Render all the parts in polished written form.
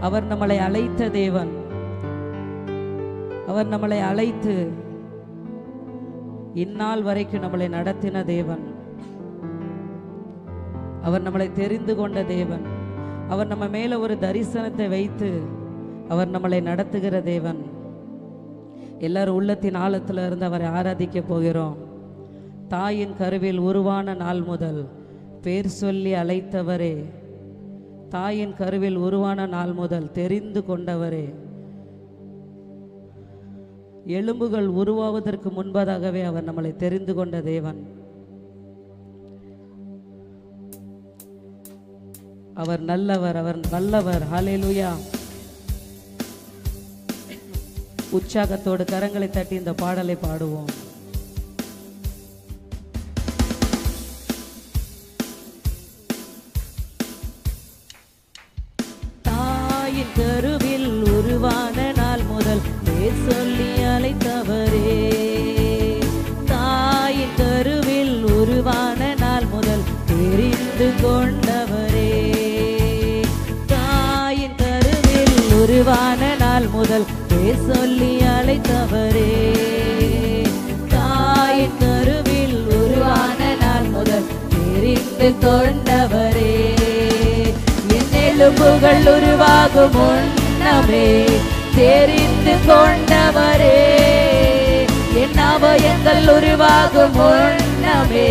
அவர் நம்மளை அழைத்த தேவன். அவர் நம்மளை அழைத்து இந்நாள் வரைக்கும் நம்மளை நடத்தின தேவன். அவர் நம்மளை தெரிந்து கொண்ட தேவன். அவர் நம்ம மேல ஒரு தரிசனத்தை வைத்து அவர் நம்மளை நடத்துகிற தேவன். எல்லாரும் உள்ளத்தின் ஆழத்துல இருந்து அவரை ஆராதிக்க போகிறோம். தாயின் கருவில் உருவான நாள் முதல் பேர் சொல்லி அழைத்தவரே, தாயின் கருவில் உருவான நாள் முதல் தெரிந்து கொண்டவரே, எலும்புகள் உருவாவதற்கு முன்பதாகவே அவர் நம்மளை தெரிந்து கொண்ட தேவன். அவர் நல்லவர், அவர் வல்லவர். ஹல்லேலூயா. உற்சாகத்தோடு கரங்களை தட்டி இந்த பாடலை பாடுவோம். தாயின் கருவில் உருவான நாள் முதல் பேர் சொல்லி அழைத்தவரே, தாயின் கருவில் உருவான நாள் முதல் தெரிந்து கொண்டவரே, தாயின் கருவில் உருவான நாள் முதல் பேர் சொல்லி அழைத்தவரே, தாயின் கருவில் உருவான நாள் முதல் தெரிந்து கொண்டவரே, என் எலும்புகள் உருவாகும் முன்னமே தெரிந்து கொண்டவரே, என் அவயங்கள் உருவாகும் முன்னமே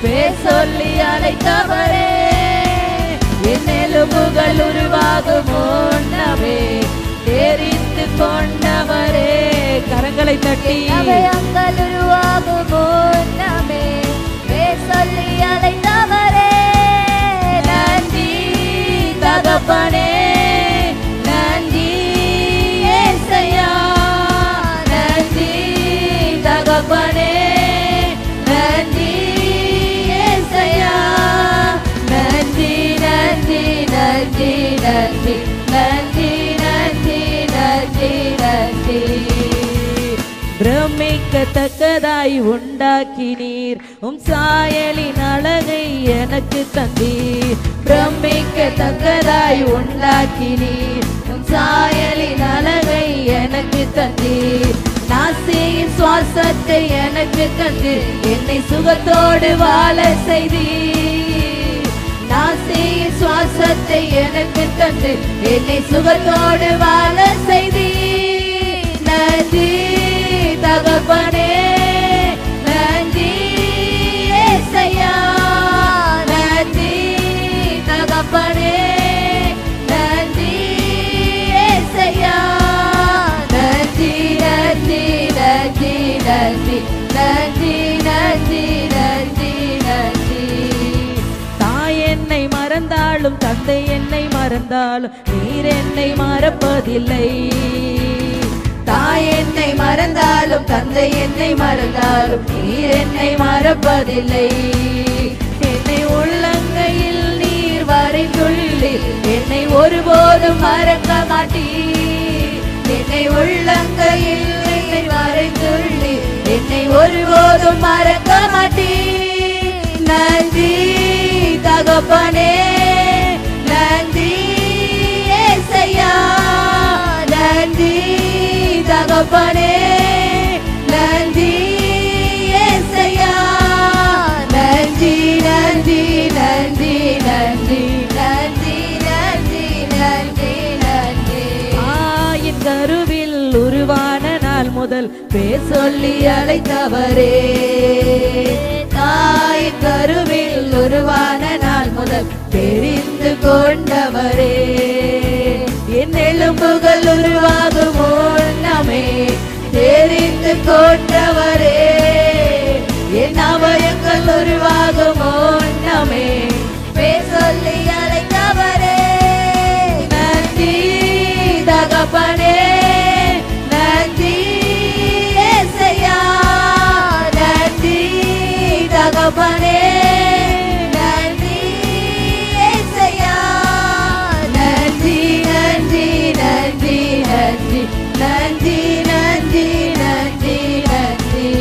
பேர் சொல்லி அழைத்தவரே, என் எலும்புகள் உருவாகும் முன்னமே தெரிந்து கொண்டவரே. கரங்களை தட்டி அவயங்கள் உருவாகும் முன்னமே பேர் சொல்லி அழைத்தவரே. நன்றி தகப்பனே, நன்றி ஏசையா, நன்றி தகப்பனே, நன்றி ஏசையா, நன்றி நன்றி நன்றி நன்றி நன்றி நன்றி நன்றி நன்றி. பிரமிக்கத்தக்கதாய் உண்டாக்கினீர், உம் சாயலின் அழகை எனக்கு தந்தீர். பிரமிக்கத்தக்கதாய் உண்டாக்கினீர், உம் சாயலின் அழகை எனக்கு தந்தீர். நாசியின் சுவாசத்தை எனக்கு தந்து என்னை சுகத்தோடு வாழ செய்தீர். நாசியின் சுவாசத்தை எனக்கு தந்து என்னை சுகத்தோடு வாழ செய்தீர். நன்றி தகப்பனே, நன்றி ஏசையா, நன்றி தகப்பனே, நன்றி ஏசையா, நன்றி நன்றி நன்றி நன்றி நன்றி நன்றி நன்றி நன்றி. தாய் என்னை மறந்தாலும் தந்தை என்னை மறந்தாலும் நீர் என்னை மறப்பதில்லை. தாய் என்னை மறந்தாலும் தந்தை என்னை மறந்தாலும் நீர் என்னை மறப்பதில்லை. என்னை உள்ளங்கையில் நீர் வரைந்துள்ளீர், என்னை ஒருபோதும் மறக்க மாட்டீர். என்னை உள்ளங்கையில் நீர் வரைந்துள்ளீர், என்னை ஒருபோதும் மறக்க மாட்டீர். நன்றி தகப்பனே, நன்றி ஏசையா, நன்றி தகப்பனே, நன்றி ஏசையா, நன்றி நன்றி நன்றி நன்றி நன்றி நன்றி நன்றி நன்றி. தாயின் கருவில் உருவான நாள் முதல் பேர் சொல்லி அழைத்தவரே, தாயின் கருவில் உருவான நாள் முதல் தெரிந்து கொண்டவரே, என் எலும்புகள் உருவாகும் முன்னமே தெரிந்து கொண்டவரே, என் அவயங்கள் உருவாகும் முன்னமே பேர் சொல்லி அழைத்தவரே. நன்றி தகப்பனே, நன்றி ஏசையா, நன்றி தகப்பனே, நன்றி ஏசையா, நன்றி நன்றி நன்றி நன்றி நன்றி நன்றி நன்றி நன்றி.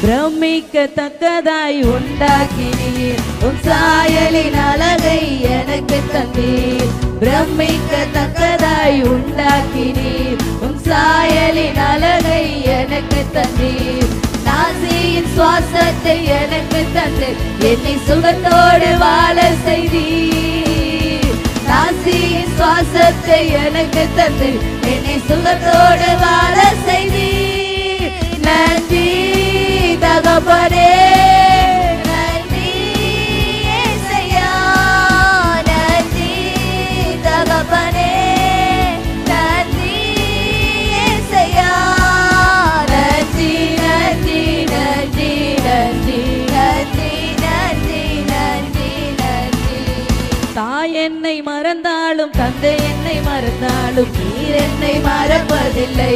பிரமிக்கத்தக்கதாய் உண்டாக்கினீர், உம் சாயலின் அழகை எனக்கு தந்தீர். பிரமிக்கத்தக்கதாய் உண்டாக்கினீர். உம் சாயலின் அழகை எனக்கு தந்தீர். நாசியின் சுவாசத்தை எனக்கு தந்து என்னை சுகத்தோடு வாழ செய்தீர். நாசியின் சுவாசத்தை எனக்கு தந்து என்னை சுகத்தோடு வாழ செய்தீர். நன்றி தகப்பனே, நன்றி ஏசையா, நன்றி தகப்பனே, நன்றி ஏசையா, நன்றி நன்றி நன்றி நன்றி நன்றி நன்றி நன்றி நன்றி. தாய் என்னை மறந்தாலும் தந்தை என்னை மறந்தாலும் நீர் என்னை மறப்பதில்லை.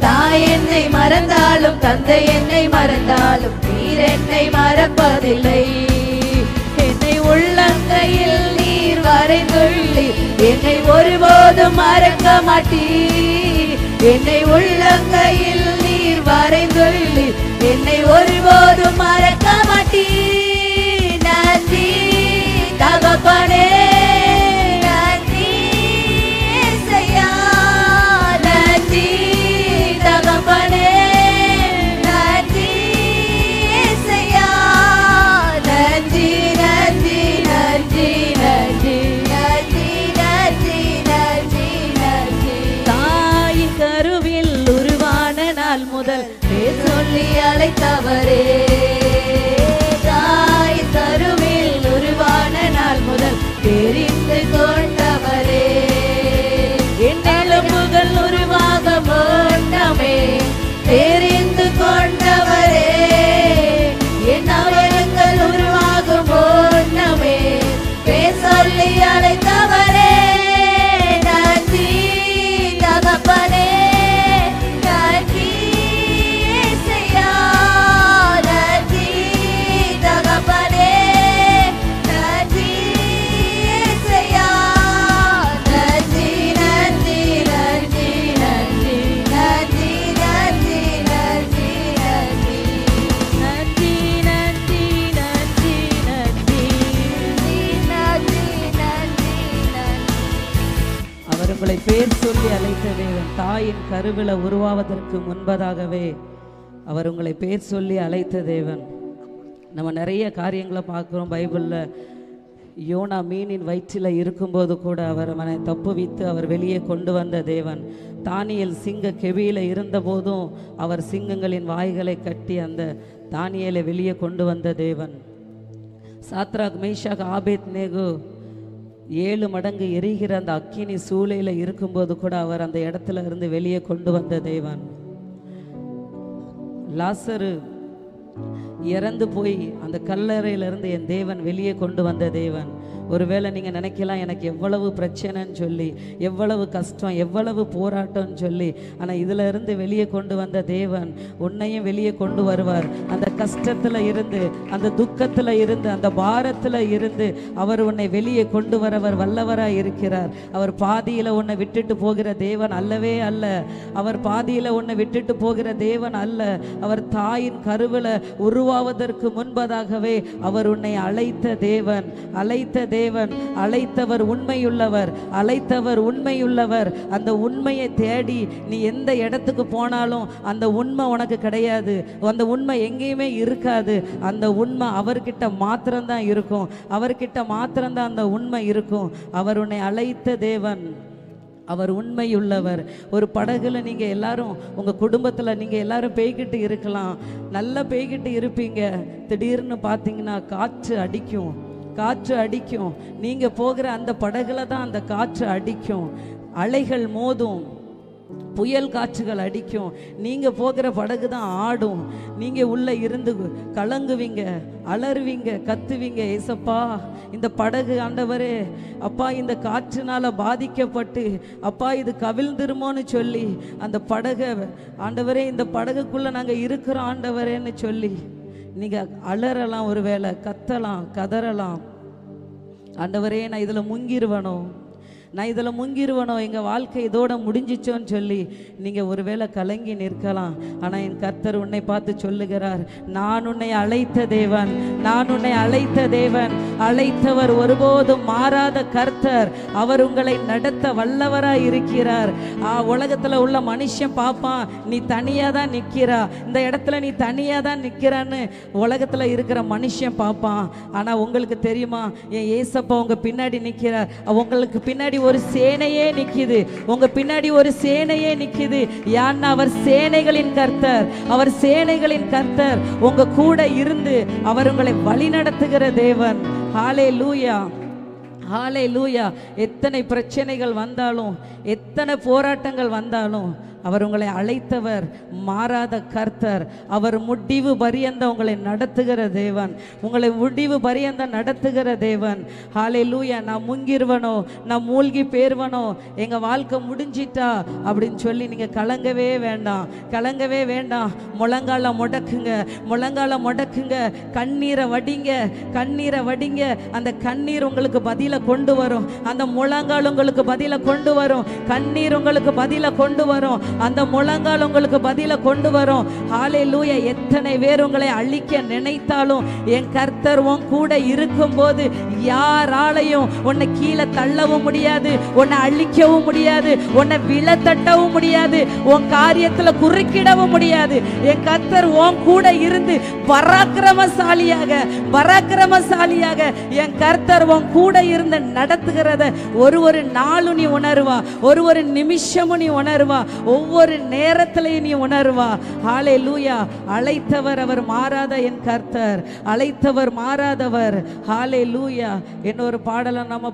தாய் என்னை மறந்தாலும் தந்தை என்னை மறந்தாலும் நீர் என்னை மறப்பதில்லை. என்னை உள்ளங்கையில் நீர் வரைந்துள்ளி என்னை ஒருபோதும் மறக்க மாட்டீர். என்னை உள்ளங்கையில் நீர் வரைந்துள்ளி என்னை ஒருபோதும் மறக்க மாட்டீர். நன்றி தகப்பனே, நன்றி ஏசையா, நன்றி தகப்பனே, நன்றி ஏசையா, நன்றி நன்றி நன்றி நன்றி நன்றி நன்றி நன்றி நன்றி. தாயின் கருவில் உருவான நாள் முதல் பேர் சொல்லி அழைத்தவரே, தாய் கருவில் உருவான நாள் முதல் தெரிந்து கொண்டவரே, என் எலும்புகள் உருவாக முன்னமே தெரிந்து கொண்டவரே, என் அவயங்கள் உருவாகும் முன்னமே பேர் சொல்லி அழைத்தவரே. நன்றி தகப்பனே, நன்றி ஏசையா, நன்றி தகப்பனே, நன்றி ஏசையா, நன்றி நன்றி நன்றி நன்றி நன்றி நன்றி நன்றி நன்றி நன்றி நன்றி நன்றி நன்றி. நன்றி நன்றி நன்றி. அவர் உங்களை பேர் சொல்லி அழைத்த தேவன். தாயின் கருவில உருவாவதற்கு முன்பதாகவே அவர் உங்களை பேர் சொல்லி அழைத்த தேவன். நம்ம நிறைய காரியங்களை பார்க்குறோம் பைபிளில். யோனா மீனின் வயிற்றில் இருக்கும்போது கூட அவர் அவனை தப்புவித்து அவர் வெளியே கொண்டு வந்த தேவன். தானியேல் சிங்க கெபியில் இருந்தபோதும் அவர் சிங்கங்களின் வாய்களை கட்டி அந்த தானியேலை வெளியே கொண்டு வந்த தேவன். சாத்ராக் மேஷாக் ஆபேத்நேகோ 7 மடங்கு எரிகிற அந்த அக்கினி சூளையில் இருக்கும்போது கூட அவர் அந்த இடத்துல இருந்து வெளியே கொண்டு வந்த தேவன். லாசரு இறந்து போய் அந்த கல்லறையிலிருந்து என் தேவன் வெளியே கொண்டு வந்த தேவன். ஒருவேளை நீங்கள் நினைக்கலாம் எனக்கு எவ்வளவு பிரச்சனைன்னு சொல்லி, எவ்வளவு கஷ்டம், எவ்வளவு போராட்டம்னு சொல்லி. ஆனால் இதில் இருந்து வெளியே கொண்டு வந்த தேவன் உன்னையும் வெளியே கொண்டு வருவார். அந்த கஷ்டத்தில் இருந்து, அந்த துக்கத்தில் இருந்து, அந்த பாரத்தில் இருந்து அவர் உன்னை வெளியே கொண்டு வரவர் வல்லவராக இருக்கிறார். அவர் பாதியில் உன்னை விட்டுட்டு போகிற தேவன் அல்லவே அல்ல. அவர் பாதியில் உன்னை விட்டுட்டு போகிற தேவன் அல்ல. அவர் தாயின் கருவில் உருவாவதற்கு முன்பதாகவே அவர் உன்னை அழைத்த தேவன். அழைத்தவர் உண்மையுள்ளவர், அழைத்தவர் உண்மையுள்ளவர். அந்த உண்மையை தேடி நீ எந்த இடத்துக்கு போனாலும் அந்த உண்மை உனக்கு கிடையாது. அந்த உண்மை எங்கேயுமே இருக்காது. அந்த உண்மை அவர்கிட்ட மாத்திரம்தான் இருக்கும். அவர்கிட்ட மாத்திரம்தான் அந்த உண்மை இருக்கும். அவர் உன்னை அழைத்த தேவன், அவர் உண்மையுள்ளவர். ஒரு படகுல நீங்கள் எல்லாரும் உங்கள் குடும்பத்தில் நீங்கள் எல்லாரும் பேய்கிட்டு இருக்கலாம், நல்லா பேய்கிட்டு இருப்பீங்க. திடீர்னு பார்த்தீங்கன்னா காற்று அடிக்கும். நீங்கள் போகிற அந்த படகுல தான் அந்த காற்று அடிக்கும், அலைகள் மோதும், புயல் காற்றுகள் அடிக்கும். நீங்கள் போகிற படகு தான் ஆடும். நீங்கள் உள்ளே இருந்து கலங்குவீங்க, அலறுவீங்க, கத்துவீங்க, ஏசப்பா இந்த படகு ஆண்டவரே, அப்பா இந்த காற்றுனால பாதிக்கப்பட்டு அப்பா இது கவிழ்ந்துருமோன்னு சொல்லி அந்த படகை ஆண்டவரே, இந்த படகுக்குள்ளே நாங்கள் இருக்கிறோம் ஆண்டவரேன்னு சொல்லி நீங்கள் அலறலாம், ஒரு வேளை கத்தலாம், கதறலாம். ஆண்டவரே நான் இதில் முங்கிருவனோ, நான் இதில் முங்கிருவனோ, எங்கள் வாழ்க்கை இதோட முடிஞ்சிச்சோன்னு சொல்லி நீங்கள் ஒருவேளை கலங்கி நிற்கலாம். ஆனால் என் கர்த்தர் உன்னை பார்த்து சொல்லுகிறார், நான் உன்னை அழைத்த தேவன், நான் உன்னை அழைத்த தேவன். அழைத்தவர் ஒருபோதும் மாறாத கர்த்தர். அவர் உங்களை நடத்த வல்லவராய் இருக்கிறார். உலகத்தில் உள்ள மனுஷன் பார்ப்பான், நீ தனியாக தான் நிற்கிறா, இந்த இடத்துல நீ தனியாக தான் நிற்கிறான்னு உலகத்தில் இருக்கிற மனுஷன் பார்ப்பான். ஆனால் உங்களுக்கு தெரியுமா, என் ஏசப்பா உங்கள் பின்னாடி நிற்கிறார். உங்களுக்கு பின்னாடி ஒரு சேனையே நிற்கிது, உங்கள் பின்னாடி ஒரு சேனையே நிற்கிது. யான்னா அவர் சேனைகளின் கர்த்தர், அவர் சேனைகளின் கர்த்தர். உங்க கூட இருந்து அவர் உங்களை வழி நடத்துகிற தேவன். ஹல்லேலூயா, ஹல்லேலூயா. எத்தனை பிரச்சனைகள் வந்தாலும், எத்தனை போராட்டங்கள் வந்தாலும், அவர் உங்களை அழைத்தவர் மாறாத கர்த்தர். அவர் முடிவு பரியந்த உங்களை நடத்துகிற தேவன், உங்களை முடிவு பரியந்த நடத்துகிற தேவன். ஹல்லேலூயா. நான் முங்கிருவனோ, நான் மூழ்கி பேர்வனோ, எங்கள் வாழ்க்கை முடிஞ்சிட்டா அப்படின்னு சொல்லி நீங்கள் கலங்கவே வேண்டாம், கலங்கவே வேண்டாம். முழங்கால முடக்குங்க, முழங்கால முடக்குங்க, கண்ணீரை வடிங்க, கண்ணீரை வடிங்க. அந்த கண்ணீர் உங்களுக்கு பதிலை கொண்டு வரும், அந்த முழங்கால் உங்களுக்கு பதிலை கொண்டு வரும், கண்ணீர் உங்களுக்கு பதிலை கொண்டு வரும், அந்த முழங்கால் உங்களுக்கு பதிலை கொண்டு வரும். ஹல்லேலூயா. எத்தனை பேர் உங்களை அழிக்க நினைத்தாலும் என் கர்த்தர் உன் கூட இருக்கும்போது யாராலையும் உன்னை கீழே தள்ளவும் முடியாது, உன்னை அழிக்கவும் முடியாது, உன்னை விழ தட்டவும் முடியாது, உன் காரியத்துல குறுக்கிடவும் முடியாது. என் கர்த்தர் உன் கூட இருந்து பராக்கிரமசாலியாக, பராக்கிரமசாலியாக என் கர்த்தர் உன் கூட இருந்து நடத்துகிறத ஒரு நாளும் நீ உணர்வா, ஒரு நிமிஷமும் நீ உணர்வா, ஒவ்வொரு நேரத்திலையும் நீ உணர்வா. ஹல்லேலூயா. அழைத்தவர் அவர் மாறாத என் கர்த்தர், அழைத்தவர் மாறாதவர். ஹல்லேலூயா. இன்னொரு பாடலை நம்ம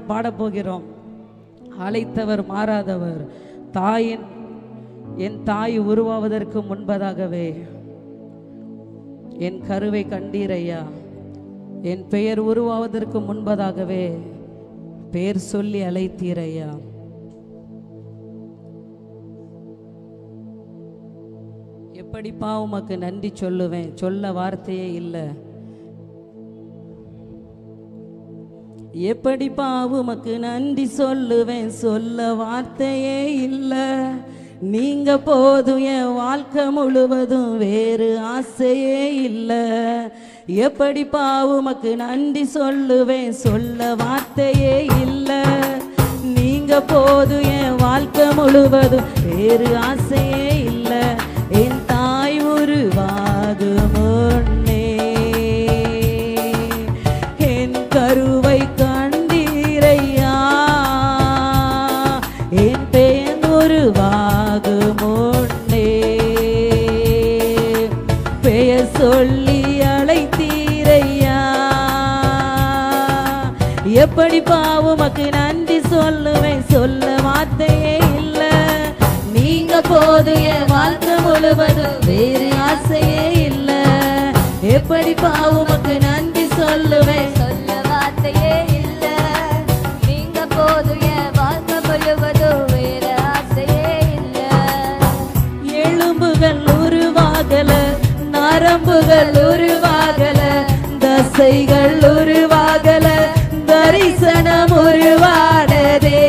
பாட போகிறோம். அழைத்தவர் மாறாதவர். என் தாய் உருவாவதற்கு முன்பதாகவே என் கருவை கண்டீரையா, என் பெயர் உருவாவதற்கு முன்பதாகவே பெயர் சொல்லி அழைத்தீரையா. எப்படிப்பா உமக்கு நன்றி சொல்லுவேன், சொல்ல வார்த்தையே இல்லை. எப்படிப்பா உமக்கு நன்றி சொல்லுவேன், சொல்ல வார்த்தையே இல்லை. நீங்க போதும், என் வாழ்க்கை முழுவதும் வேறு ஆசையே இல்லை. எப்படிப்பா உமக்கு நன்றி சொல்லுவேன், சொல்ல வார்த்தையே இல்லை. நீங்க போதும், என் வாழ்க்கை முழுவதும் வேறு ஆசையே இல்லை. என் தாய் உருவாகும் முன்னே என் கருவை கண்டீரையா, என் பெயர் உருவாகும் முன்னே பெயர் சொல்லி அழைத்தீரையா. எப்படி பாவுமக்கு நன்றி சொல்லுவேன், சொல்ல வார்த்தையே இல்லை. நீங்க போது, என் வாழ்க்கை முழுவதும் வேறு ஆசையே இல்லை. எப்படி பாவுமக்கு நன்றி சொல்லுவேன், சொல்ல வார்த்தையே இல்ல. நீங்க போது, என் வாழ்க்கை முழுவதும் வேற ஆசையே இல்ல. எலும்புகள் உருவாகல, நரம்புகள் உருவாகல, தசைகள் உருவாகல, தரிசனம் உருவானதே.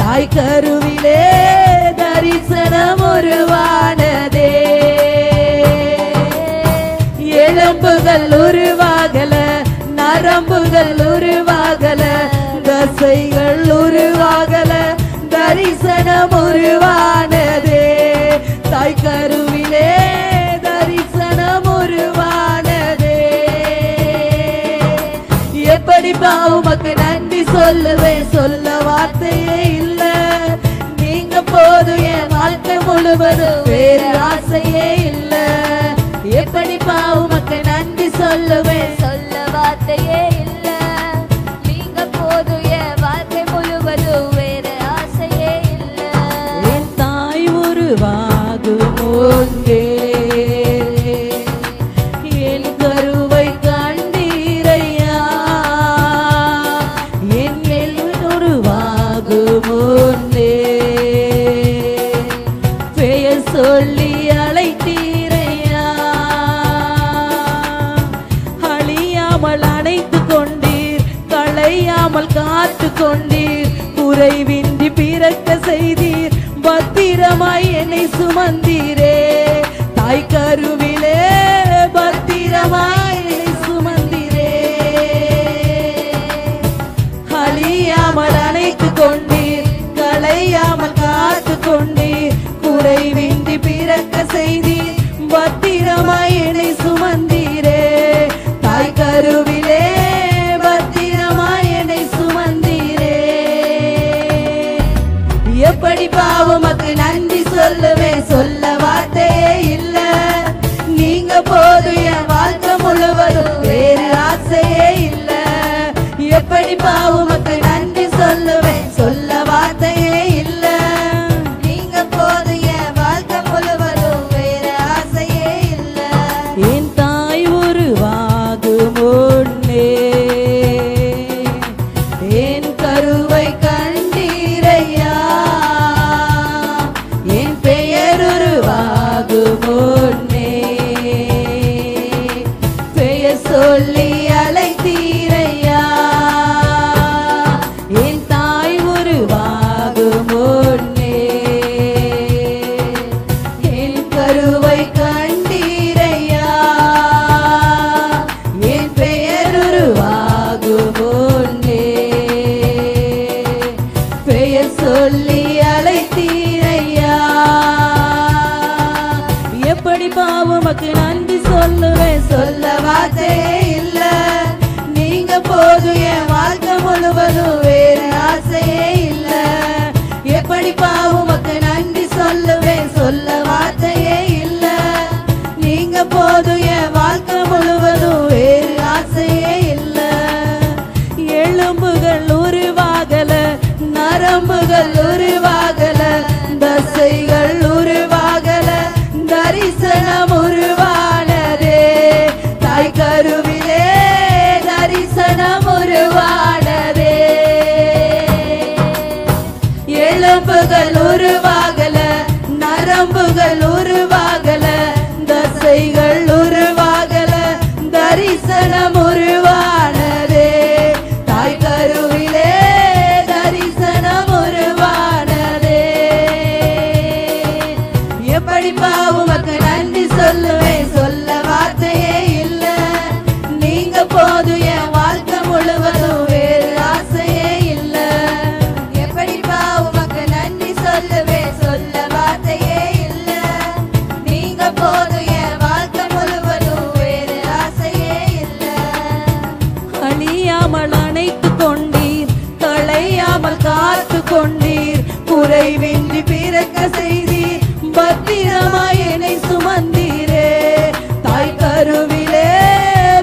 தாய் கருவிலே தரிசனம் உருவானதே. எலும்புகள் உருவாகல, நரம்புகள் உருவாகல, தசைகள் உருவாகல, தரிசனம் உருவானதே. தாய் கருவிலே தரிசனம் உருவானதே. எப்படி பாவுமக்கு நன்றி சொல்லுவேன், சொல்ல வார்த்தையே இல்லை. நீங்க போதும், என் வாழ்க்கை முழுவதும் வேறு ஆசையே இல்லை. எப்படி பாவுமக்கு நன்றி சொல்லுவேன், சொல்ல வார்த்தையே இல்ல. நீங்க போது, என் வாழ்க்கை முழுவதும் வேற ஆசையே இல்ல. என் தாய் உருவாகும் முன்னே என் கருவை கண்டீரையா, என் உருவாகும் முன்னே பெயர் சொல்லி அழைத்தீரையா. அழியாமல் அணைத்து குறைவின்றி பிறக்க செய்தீர், பத்திரமாய் என்னை சுமந்தீரே. தாய் கருவிலே பத்திரமாய் என்னை சுமந்தீரே. அழியாமல் அணைத்து கொண்டீர், களையாமல் காத்து கொண்டீர், குறைவின்றி பிறக்க செய்தீர், பத்திரமாய் என்னை சுமந்தீரே. தாய் கருவிலே பத்திரமாய் என்னை சுமந்தீரே. எப்படி பாவமக்கு நன்றி சொல்லுவேன், சொல்ல வார்த்தையே இல்ல. நீங்க போது என் வாழ்க்கை முழுவதும் வேறு ஆசையே இல்ல. எப்படி பாவமக்கு நன்றி சொல்லுவேன், சொல்ல வார்த்தையே இல்ல. நீங்க போது என் வாழ்க்கை முழுவதும் வேறு ஆசையே இல்ல. என் தாய் உருவாகும் முன்னே என் கருவை கண்டீரையா. என் பெயர் உருவாகும் முன்னே பெயர் சொல்லி அழைத்தீரையா. என் தாய் உருவாகும் முன்னே என் கருவை கண்டீரையா. என் பெயர் உருவாகும் முன்னே பெயர் சொல்லி அழைத்தீரையா. எப்படி பாவமக்கு நன்றி சொல்லுவேன், சொல்ல வார்த்தையே இல்ல. நீங்க போது என் வாழ்க்கை முழுவதும் வேறு ஆசையே இல்ல. எப்படி பாவமக்கு நன்றி சொல்லுவேன், சொல்ல வார்த்தையே இல்ல. நீங்க போது என் வாழ்க்கை முழுவதும் வேறு ஆசையே இல்ல. எலும்புகள் உருவாகல, நரம்புகள் உருவாகல, தசைகள் உருவாகல, தரிசனம் உருவானதே. தாய் கருவிலே தரிசனம் உருவானதே. எலும்புகள் உருவாகல, நரம்புகள் உருவாகல, தசைகள் உருவாகல, தரிசனம் உருவானதே. தாய் கருவிலே தரிசனம் உருவானதே. எப்படி பாவமக்கு நன்றி சொல்லுவேன், சொல்ல வார்த்தையே இல்ல. நீங்க போது என் வாழ்க்கை முழுவதும் வேறு ஆசையே இல்ல. எப்படி பாவமக்கு நன்றி சொல்லுவேன், சொல்ல வார்த்தையே இல்ல. நீங்க போது என் வாழ்க்கை முழுவதும் வேறு ஆசையே இல்ல. அழியாமல் அணைத்து கொண்டீர், களையாமல் காத்து கொண்டீர், குறைவின்றி பிறக்க செய்தீர், பத்திரமாய் என்னை சுமந்தீரே. தாய் கருவிலே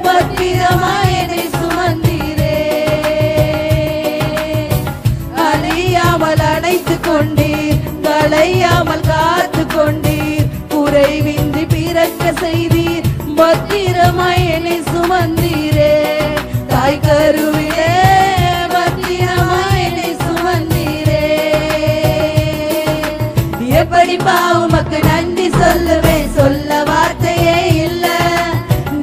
பத்திரமாய் என்னை சுமந்தீரே. அழியாமல் அணைத்து கொண்டீர், களையாமல் காத்து கொண்டீர், குறைவின்றி பிறக்க செய்தீர், பத்திரமாய் என்னை சுமந்தீரே. தாய் கருவிலே பத்திரமாய் என்னை சுமந்தீரே. எப்படி பாவமக்கு நன்றி சொல்லுவேன், சொல்ல வார்த்தையே இல்ல.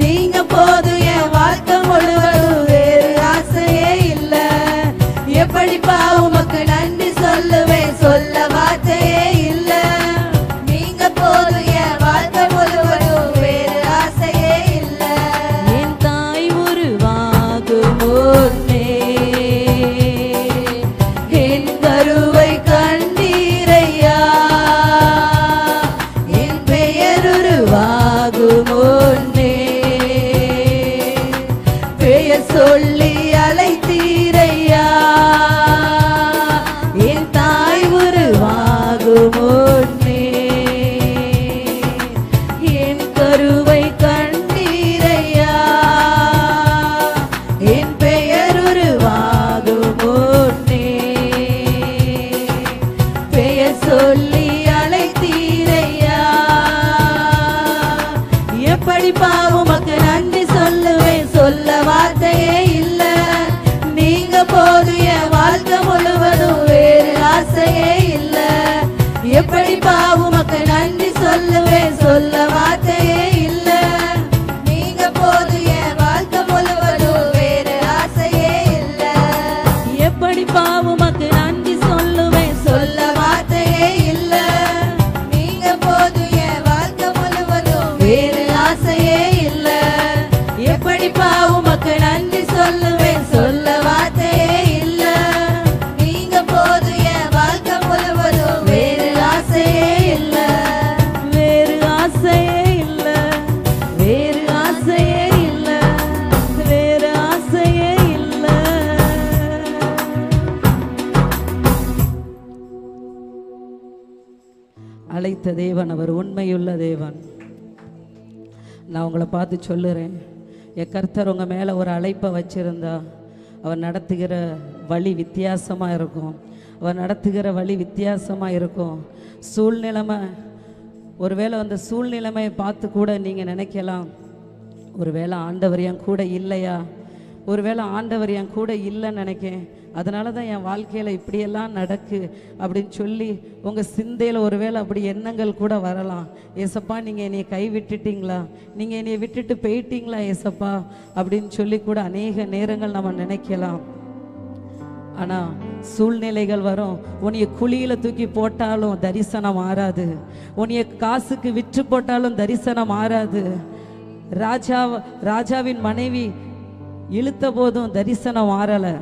நீங்க போது என் வாழ்க்கை முழுவதும் வேறு ஆசையே இல்ல. எப்படி பாவமக்கு நன்றி சொல்லுவேன், சொல்ல வார்த்தையே இல்ல. நீங்க போது என் வாழ்க்கை முழுவதும் வேறு ஆசையே இல்ல. என் தாய் உருவாகும் முன்னே என் கருவை கண்டீரையா. என் பெயர் உருவாகும் முன்னே பெயர் சொல்லி அழைத்தீரையா. என் தாய் உருவாகும் முன்னே என் கருவை கண்டீரையா. என் பெயர் உருவாகும் முன்னே பெயர் சொல்லி அழைத்தீரையா. எப்படி பாவமக்கு நன்றி சொல்லுவேன், சொல்ல வார்த்தையே இல்ல. நீங்க போது என் வாழ்க்கை முழுவதும் வேறு ஆசையே இல்ல. எப்படி பாவமக்கு நன்றி சொல்லுவேன், சொல்ல வார்த்தையே இல்ல. நீங்க போது என் வாழ்க்கை முழுவதும் வேறு ஆசையே இல்ல. எப்படி பாவமக்கு நன்றி அழைத்த தேவன் அவர் உண்மையுள்ள தேவன். நான் உங்களை பார்த்து சொல்லுறேன், என் கர்த்தர் உங்கள் மேலே ஒரு அழைப்பை வச்சிருந்தா அவர் நடத்துகிற வழி வித்தியாசமாக இருக்கும். அவர் நடத்துகிற வழி வித்தியாசமாக இருக்கும். சூழ்நிலைமை ஒருவேளை அந்த சூழ்நிலைமையை பார்த்து கூட நீங்கள் நினைக்கலாம், ஒருவேளை ஆண்டவர் என் கூட இல்லையா, ஒருவேளை ஆண்டவர் என் கூட இல்லைன்னு நினைக்கேன், அதனால தான் என் வாழ்க்கையில் இப்படியெல்லாம் நடக்கு அப்படின்னு சொல்லி உங்கள் சிந்தையில் ஒருவேளை அப்படி எண்ணங்கள் கூட வரலாம். ஏசப்பா நீங்கள் என்னையை கைவிட்டுட்டீங்களா, நீங்கள் என்னையை விட்டுட்டு போயிட்டீங்களா ஏசப்பா அப்படின்னு சொல்லி கூட அநேக நேரங்கள் நம்ம நினைக்கலாம். ஆனால் சூழ்நிலைகள் வரும். உன்னைய குழியில் தூக்கி போட்டாலும் தரிசனம் மாறாது, உன்னைய காசுக்கு விற்று போட்டாலும் தரிசனம் மாறாது. ராஜாவின் மனைவி இழுத்த போதும் தரிசனம் மாறலை.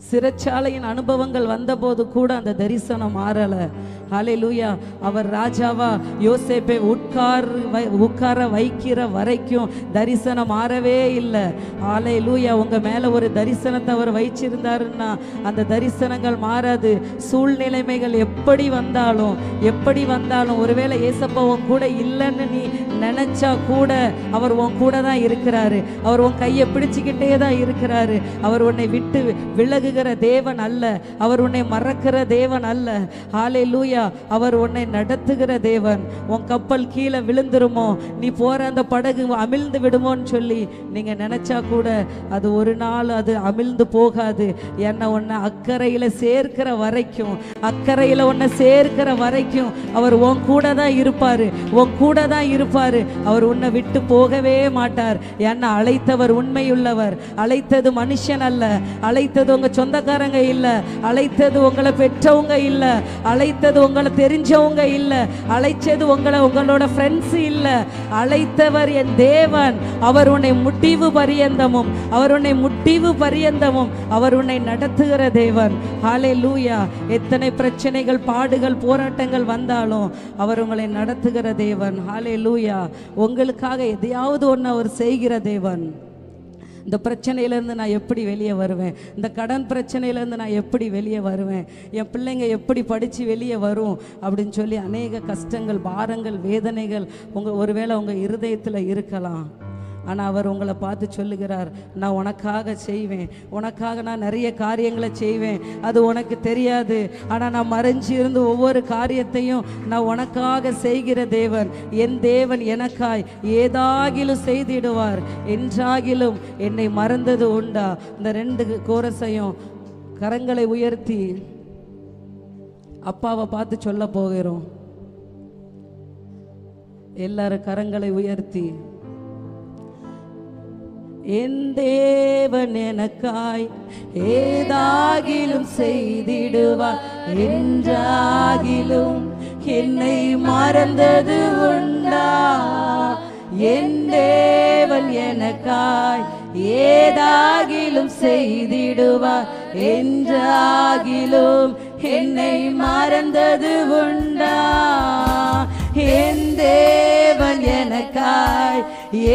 சிறைச்சாலையின் அனுபவங்கள் வந்தபோது கூட அந்த தரிசனம் மாறலை. ஹல்லேலூயா. அவர் ராஜாவா யோசேப்பை உட்கார வைக்கிற வரைக்கும் தரிசனம் மாறவே இல்லை. ஹல்லேலூயா. உங்க மேல ஒரு தரிசனத்தை அவர் வைச்சிருந்தாருன்னா அந்த தரிசனங்கள் மாறாது. சூழ்நிலைமைகள் எப்படி வந்தாலும் ஒருவேளை ஏசப்பா உன் கூட இல்லைன்னு நீ நினைச்சா கூட அவர் உன் கூட தான் இருக்கிறாரு. அவர் உன் கையை பிடிச்சுக்கிட்டே தான் இருக்கிறாரு. அவர் உன்னை விட்டு விலகுகிற தேவன் அல்ல, அவர் உன்னை மறக்கிற தேவன் அல்ல. ஹல்லேலூயா. அவர் உன்னை நடத்துகிற தேவன். உன் கப்பல் கீழே விழுந்துருமோ, நீ போற அந்த படகு அமிழ்ந்து விடுமோன்னு சொல்லி நீங்க நினைச்சா கூட அது ஒரு நாள் அது அமிழ்ந்து போகாது. என்ன உன்னை அக்கறையில சேர்க்கிற வரைக்கும் அவர் உன் கூட தான் இருப்பாரு. அவர் உன்னை விட்டு போகவே மாட்டார். என்ன அழைத்தவர் உண்மையுள்ளவர். அழைத்தது மனுஷன் அல்ல, அழைத்தது உங்க சொந்தக்காரங்க இல்ல, அழைத்தது உங்களை பெற்றவங்க இல்ல, அழைத்தது உங்களை தெரிஞ்சவங்க இல்ல, அழைச்சது உங்களோட ஃப்ரெண்ட்ஸ் இல்ல. அழைத்தவர் என் தேவன். அவர் உன்னை முடிவு பரியந்தமும் அவர் உன்னை நடத்துகிற தேவன். ஹல்லேலூயா. எத்தனை பிரச்சனைகள், பாடுகள், போராட்டங்கள் வந்தாலும் அவர் உங்களை நடத்துகிற தேவன். ஹல்லேலூயா. உங்களுக்காக எதையாவது ஒன்று அவர் செய்கிற தேவன். இந்த பிரச்சனையிலேருந்து நான் எப்படி வெளியே வருவேன், இந்த கடன் பிரச்சனையிலேருந்து நான் எப்படி வெளியே வருவேன், என் பிள்ளைங்க எப்படி படித்து வெளியே வரும் அப்படின்னு சொல்லி அநேக கஷ்டங்கள், பாரங்கள், வேதனைகள் ஒருவேளை உங்கள் இருதயத்தில் இருக்கலாம். ஆனால் அவர் உங்களை பார்த்து சொல்லுகிறார், நான் உனக்காக செய்வேன், உனக்காக நான் நிறைய காரியங்களை செய்வேன், அது உனக்கு தெரியாது. ஆனால் நான் மறைஞ்சி இருந்து ஒவ்வொரு காரியத்தையும் நான் உனக்காக செய்கிற தேவன். என் தேவன் எனக்காய் ஏதாகிலும் செய்திடுவார், என்றாகிலும் என்னை மறந்தது உண்டா. இந்த 2 கோரஸையும் கரங்களை உயர்த்தி அப்பாவை பார்த்து சொல்ல போகிறோம். எல்லாரும் கரங்களை உயர்த்தி, என் தேவன் எனக்காய் ஏதாகிலும் செய்திடுவார், என்றாகிலும் என்னை மறந்தது உண்டா. என் தேவன் எனக்காய் ஏதாகிலும் செய்திடுவார், என்றாகிலும் என்னை மறந்தது உண்டா. என் தேவன் எனக்காய்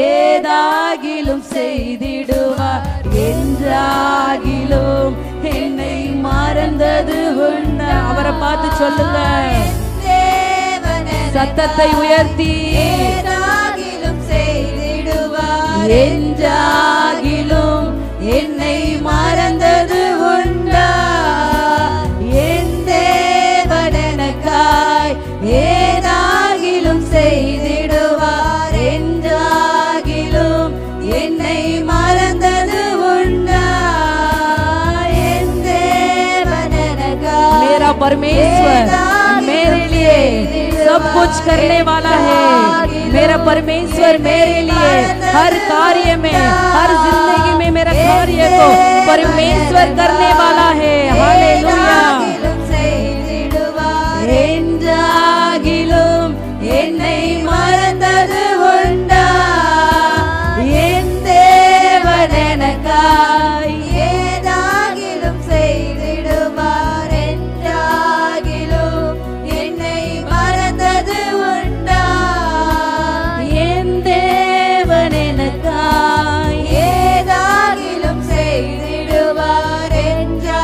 ஏதாகிலும் செய்திடுவார், என்றாகிலும் என்னை மறந்தது உண்டா. அவரை பார்த்து சொல்லுங்க, சத்தத்தை உயர்த்தி, ஏதாகிலும் செய்திடுவார், என்றாகிலும் என்னை மறந்தது உண்டா. என் தேவன் எனக்காய் ஏதாகிலும் செய்திடுவார், என்றாகிலும் என்னை மறந்தது உண்டா. என் தேவன் எனக்காய், मेरा परमेश्वर मेरे लिए सब कुछ करने वाला है. मेरा परमेश्वर मेरे लिए हर कार्य में, हर जिंदगी में मेरा कार्य को परमेश्वर करने वाला है. हालेलुया. என்றாகிலும் என்னை மறந்தது உண்டா. என் தேவன் எனக்காய் ஏதாகிலும் செய்திடுவார், என்றாகிலும் என்னை மறந்தது உண்டா. என் தேவன் எனக்காய் ஏதாகிலும் செய்திடுவார், என்றாகிலும்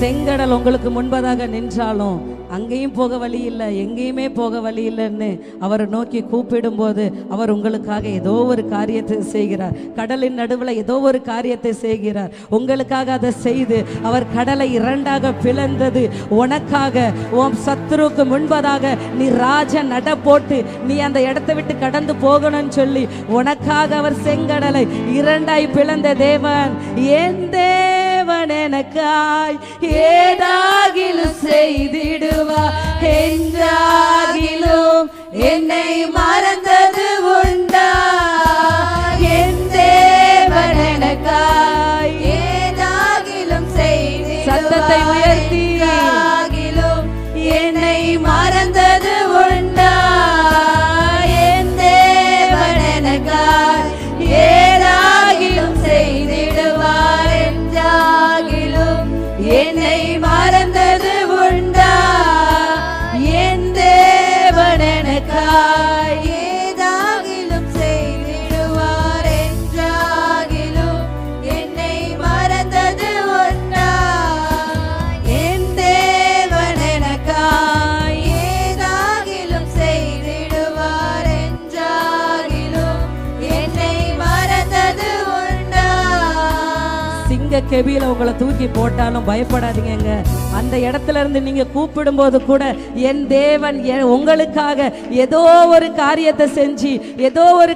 செங்கடல் உங்களுக்கு முன்பதாக நின்றாலும் அங்கேயும் போக வழி இல்லை, எங்கேயுமே போக வழி இல்லைன்னு அவரை நோக்கி கூப்பிடும்போது அவர் உங்களுக்காக ஏதோ ஒரு காரியத்தை செய்கிறார். கடலின் நடுவில் ஏதோ ஒரு காரியத்தை செய்கிறார். உங்களுக்காக அதை செய்து அவர் கடலை இரண்டாக பிளந்தது உனக்காக. உன் சத்துருக்கு முன்பதாக நீ ராஜ நட போட்டு நீ அந்த இடத்தை விட்டு கடந்து போகணும்னு சொல்லி உனக்காக அவர் செங்கடலை இரண்டாய் பிளந்த தேவன். என் தேவன் எனக்காய் ஏதாகிலும் செய்திடுவார், என்றாகிலும் என்னை மறந்தது உண்டா? என் தேவன் எனக்காய் ஏதாகிலும் செய்திடுவார், சத்தத்தை உயர்த்தி என்னை மறந்தது உண்டா? என் தேவன் எனக்காய் ஏதாகிலும் செய்திடுவார், என்றாகிலும் என்னை மறந்தது உண்டா? என் தேவன் எனக்காய் ஏதாகிலும் செய்திடுவார், என்றாகிலும் என்னை மறந்தது உண்டா? என் தேவன் எனக்காய் ஏதாகிலும் செய்திடுவார், என்றாகிலும் என்னை மறந்தது உண்டா? சிங்க கெபியில உங்களை தூக்கி போட்டாலும் பயப்படாதீங்க. அந்த இடத்துல இருந்து நீங்க கூப்பிடும் போது கூட என் தேவன் உங்களுக்காக ஏதோ ஒரு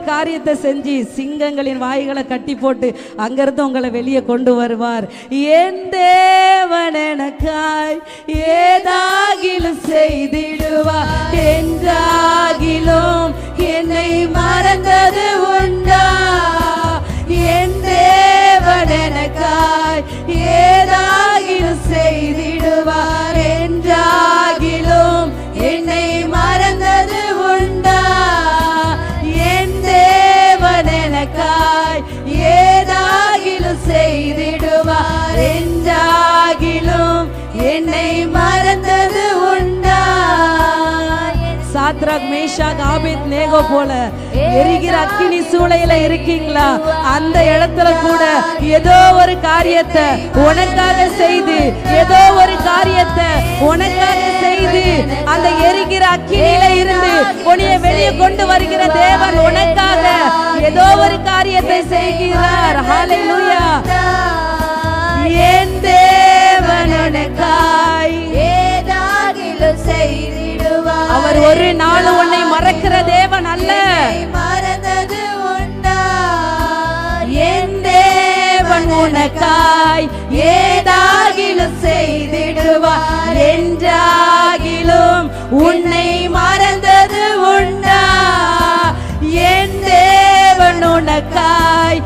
காரியத்தை செஞ்சு சிங்கங்களின் வாய்களை கட்டி போட்டு அங்கிருந்து உங்களை வெளியே கொண்டு வருவார். என் தேவன் எனக்காய் ஏதாகிலும் செய்திடுவார், என்றாகிலும் என்னை மறந்தது உண்டா? என் தேவன் எனக்காய் ஏதாகிலும் செய்திடுவார், என்றாகிலும் என்னை மறந்தது உண்டா? என் தேவன் எனக்காய் ஏதாகிலும் செய்திடுவார், என்றாகிலும் என்னை மறந்தது உண்டா? சாத்ராக், மேஷாக், ஆபேத்நேகோ போல எரிகிற அக்கினி சூளையில இருக்கீங்களா? அந்த இடத்துல கூட ஏதோ ஒரு காரியத்தை உனக்காக செய்து, ஏதோ ஒரு காரியத்தை உனக்காக செய்து அந்த எரிகிற அக்கினியில இருந்து உன்னைய வெளியே கொண்டு வருகிற தேவன் உனக்காக ஏதோ ஒரு காரியத்தை செய்கிறார். ஹல்லேலூயா. என் தேவன் உனக்காய் ஏதாகிலும் செய்திடுவார், அவர் ஒரு நாள் உன்னை மறக்கிற தேவன் அல்ல. மறந்தது உண்டா? என் தேவன் உனக்காய் ஏதாகிலும் செய்திடுவார், என்றாகிலும் உன்னை மறந்தது உண்டா? என் தேவன் உனக்காய்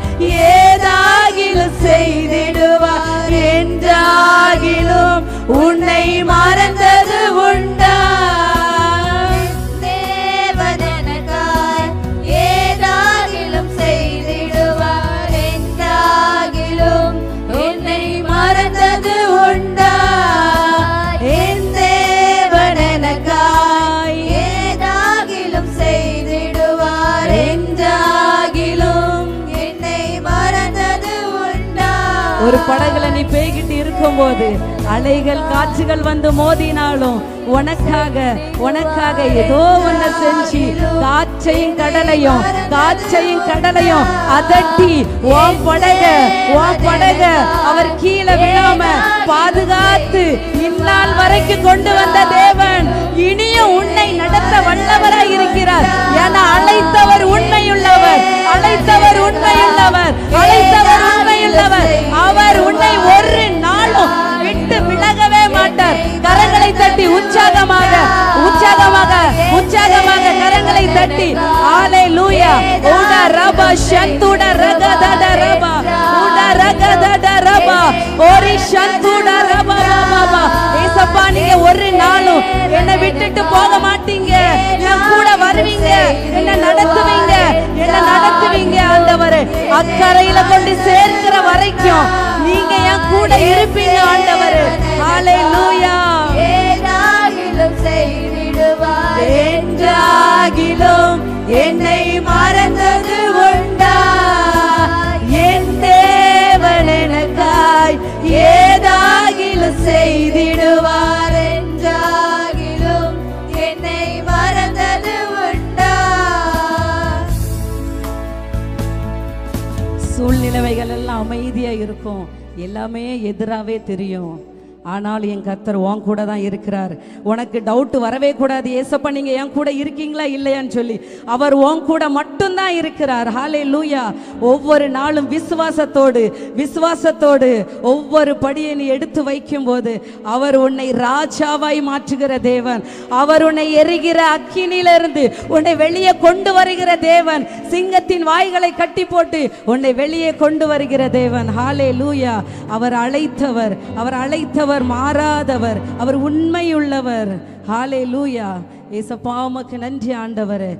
ஏதாகிலும் செய்திடுவார், என்றாகிலும் உன்னை மறந்தது உண்டா? தேவன் எனக்காய் ஏதாகிலும் செய்திடுவார், என்றாகிலும் என்னை மறந்தது உண்டா? என் தேவன் எனக்காய் ஏதாகிலும் செய்திடுவார், என்றாகிலும் என்னை மறந்தது உண்டா? ஒரு படகுல நீ பேய்கிட்டு இருக்கும் போது அலைகள் காட்சிகள் வந்து மோதினாலும் உனக்காக ஏதோ ஒண்ணு செஞ்சு காற்றையும் கடலையும் அதட்டி உன் படக அவர் கீழே விழாம பாதுகாத்து இந்நாள் வரைக்கும் கொண்டு வந்த தேவன் இனியும் உன்னை நடத்த வல்லவராய் இருக்கிறார். ஏன்னா அழைத்தவர் உண்மையுள்ளவர். அவர் உன்னை ஒரு நாளும் விட்டு விலகவே மாட்டார். கரங்களை தட்டி உற்சாகமாக கரங்களை தட்டி ஹல்லேலூயா. ஓட ரபா சந்துட ரகதட ரபா ஓட ரகதட ரபா ஓரி சந்துட ரபா பாபா. ஏசப்பா, நீங்க ஒரு நாளும் என்னை விட்டுட்டு போக மாட்டீங்க. என் கூட வருவீங்க, என்ன நடத்துவீங்க ஆண்டவரே. அக்கறையில கொண்டு சேர்க்கிற வரைக்கும் நீங்க என் கூட இருப்பீங்க ஆண்டவரே. ஹல்லேலூயா. ஏதாகிலும் செய்திடுவார், என்றாகிலும் என்னை மறந்தது உண்டா? என் தேவன் எனக்காய் ஏதாகிலும் செய் அமைதியா இருக்கும். எல்லாமே எதிராவே தெரியும். ஆனால் என் கர்த்தர் உன் கூட தான் இருக்கிறார். உனக்கு டவுட் வரவே கூடாது, ஏசப்பா நீங்க என் கூட இருக்கீங்களா இல்லையான்னு சொல்லி. அவர் உன் கூட மட்டும்தான் இருக்கிறார். ஹல்லேலூயா. ஒவ்வொரு நாளும் விசுவாசத்தோடு ஒவ்வொரு படியை நீ எடுத்து வைக்கும் போது அவர் உன்னை ராஜாவாய் மாற்றுகிற தேவன். அவர் உன்னை எரிகிற அக்கினியிலிருந்து உன்னை வெளியே கொண்டு வருகிற தேவன். சிங்கத்தின் வாய்களை கட்டி போட்டு உன்னை வெளியே கொண்டு வருகிற தேவன். ஹல்லேலூயா. அவர் அழைத்தவர் மாறாதவர், அவர் உண்மையுள்ளவர். ஹல்லேலூயா. ஏசப்பா உமக்கு நன்றி ஆண்டவரே.